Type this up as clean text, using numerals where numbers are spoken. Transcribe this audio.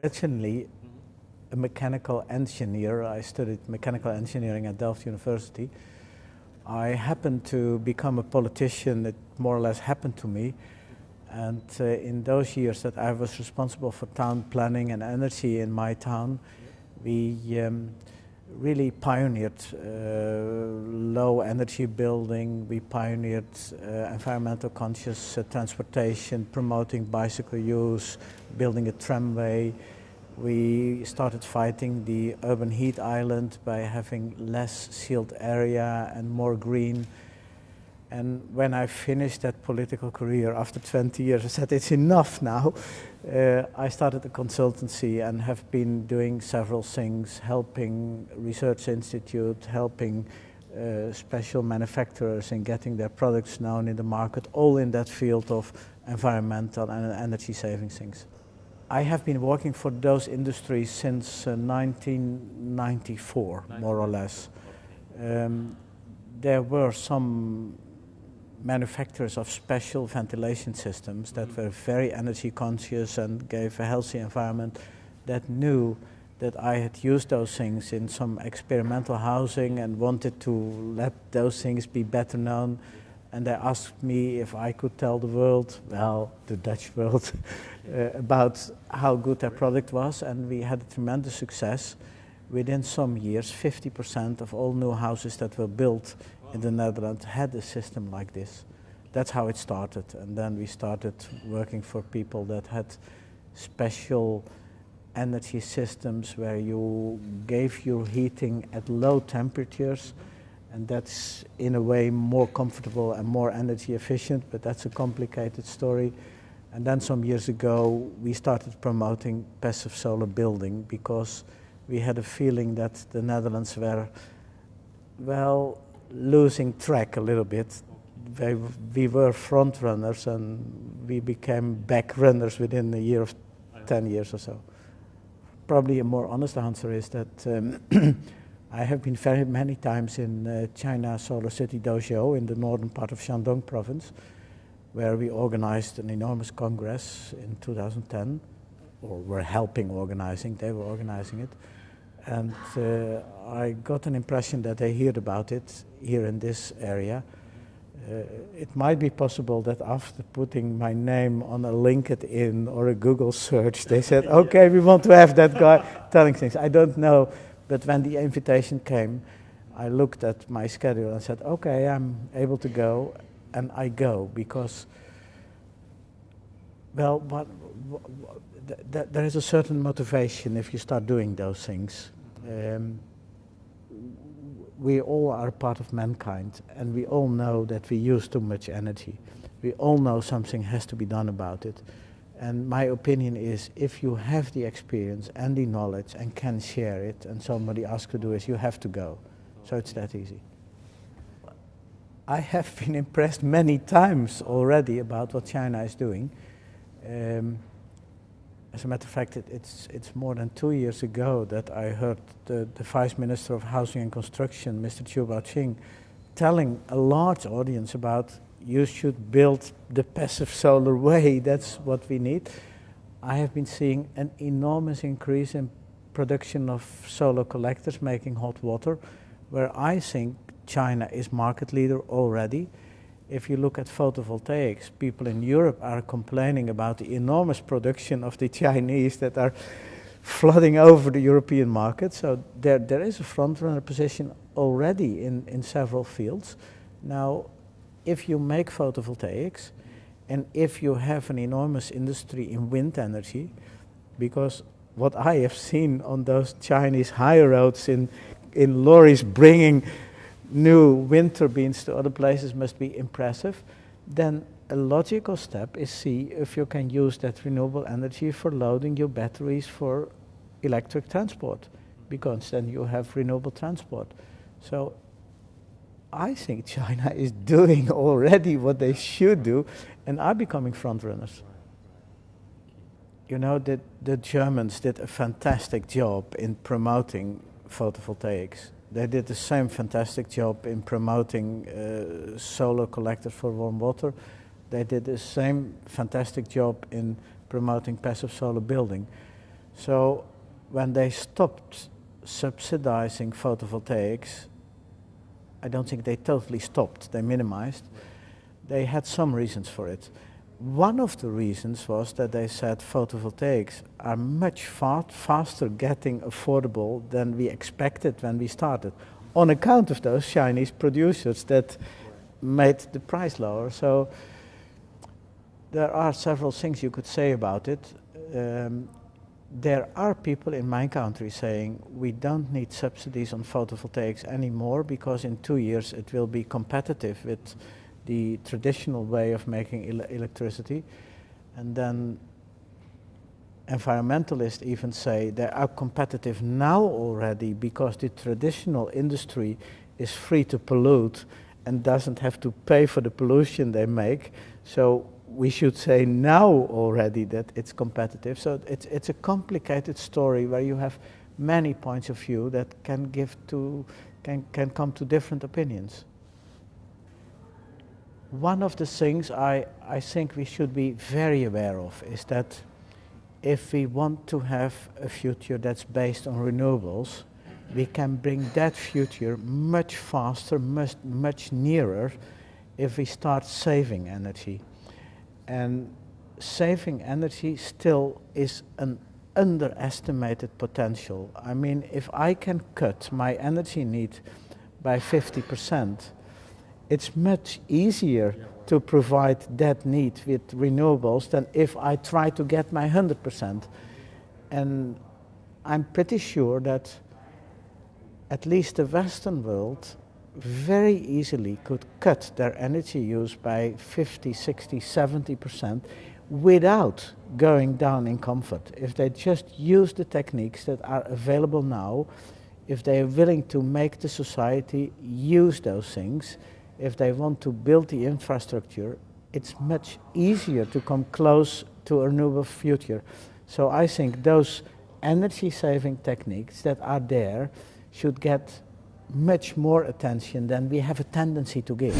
originally a mechanical engineer. I studied mechanical engineering at Delft University. I happened to become a politician. It more or less happened to me. And in those years that I was responsible for town planning and energy in my town, we really pioneered low energy building. We pioneered environmental conscious transportation, promoting bicycle use, building a tramway. We started fighting the urban heat island by having less sealed area and more green. And when I finished that political career after 20 years, I said it's enough now. I started a consultancy and have been doing several things, helping research institute, helping special manufacturers in getting their products known in the market, all in that field of environmental and energy saving things. I have been working for those industries since 1994, more or less. There were some manufacturers of special ventilation systems that were very energy conscious and gave a healthy environment, that knew that I had used those things in some experimental housing and wanted to let those things be better known. And they asked me if I could tell the world, well, the Dutch world, about how good their product was. And we had a tremendous success. Within some years, 50% of all new houses that were built in the Netherlands had a system like this. That's how it started. And then we started working for people that had special energy systems where you gave your heating at low temperatures, and that's in a way more comfortable and more energy efficient, but that's a complicated story. And then some years ago we started promoting passive solar building because we had a feeling that the Netherlands were, well, losing track a little bit. We were front runners and we became back runners within a year of 10 years or so. Probably a more honest answer is that I have been very many times in China Solar City Dojo in the northern part of Shandong province, where we organized an enormous congress in 2010, or were helping organizing, they were organizing it. And I got an impression that they heard about it here in this area. It might be possible that after putting my name on a LinkedIn or a Google search, they said, okay, we want to have that guy telling things. I don't know, but when the invitation came, I looked at my schedule and said, okay, I'm able to go, and I go because, well, there is a certain motivation if you start doing those things. We all are part of mankind, and we all know that we use too much energy. We all know something has to be done about it. And my opinion is, if you have the experience and the knowledge and can share it, and somebody asks to do it, you have to go. So it's that easy. I have been impressed many times already about what China is doing. As a matter of fact, it's more than 2 years ago that I heard the Vice Minister of Housing and Construction, Mr. Chu Baoqing, telling a large audience about you should build the passive solar way, that's what we need. I have been seeing an enormous increase in production of solar collectors making hot water, where I think China is market leader already. If you look at photovoltaics, people in Europe are complaining about the enormous production of the Chinese that are flooding over the European market. So there is a front-runner position already in several fields. Now, if you make photovoltaics, and if you have an enormous industry in wind energy, because what I have seen on those Chinese high roads in lorries bringing new wind turbines to other places must be impressive, then a logical step is see if you can use that renewable energy for loading your batteries for electric transport, because then you have renewable transport. So I think China is doing already what they should do and are becoming front runners. You know, the Germans did a fantastic job in promoting photovoltaics. They did the same fantastic job in promoting solar collectors for warm water. They did the same fantastic job in promoting passive solar building. So when they stopped subsidizing photovoltaics, I don't think they totally stopped, they minimized. They had some reasons for it. One of the reasons was that they said photovoltaics are much faster getting affordable than we expected when we started, on account of those Chinese producers that made the price lower. So there are several things you could say about it. There are people in my country saying we don't need subsidies on photovoltaics anymore because in 2 years it will be competitive with the traditional way of making electricity. And then environmentalists even say they are competitive now already because the traditional industry is free to pollute and doesn't have to pay for the pollution they make. So we should say now already that it's competitive. So it's a complicated story where you have many points of view that can come to different opinions. One of the things I think we should be very aware of is that if we want to have a future that's based on renewables, we can bring that future much faster, much nearer if we start saving energy. And saving energy still is an underestimated potential. I mean, if I can cut my energy need by 50%, it's much easier to provide that need with renewables than if I try to get my 100%. And I'm pretty sure that at least the Western world very easily could cut their energy use by 50, 60, 70% without going down in comfort. If they just use the techniques that are available now, if they are willing to make the society use those things, if they want to build the infrastructure, it's much easier to come close to a renewable future. So I think those energy-saving techniques that are there should get much more attention than we have a tendency to give.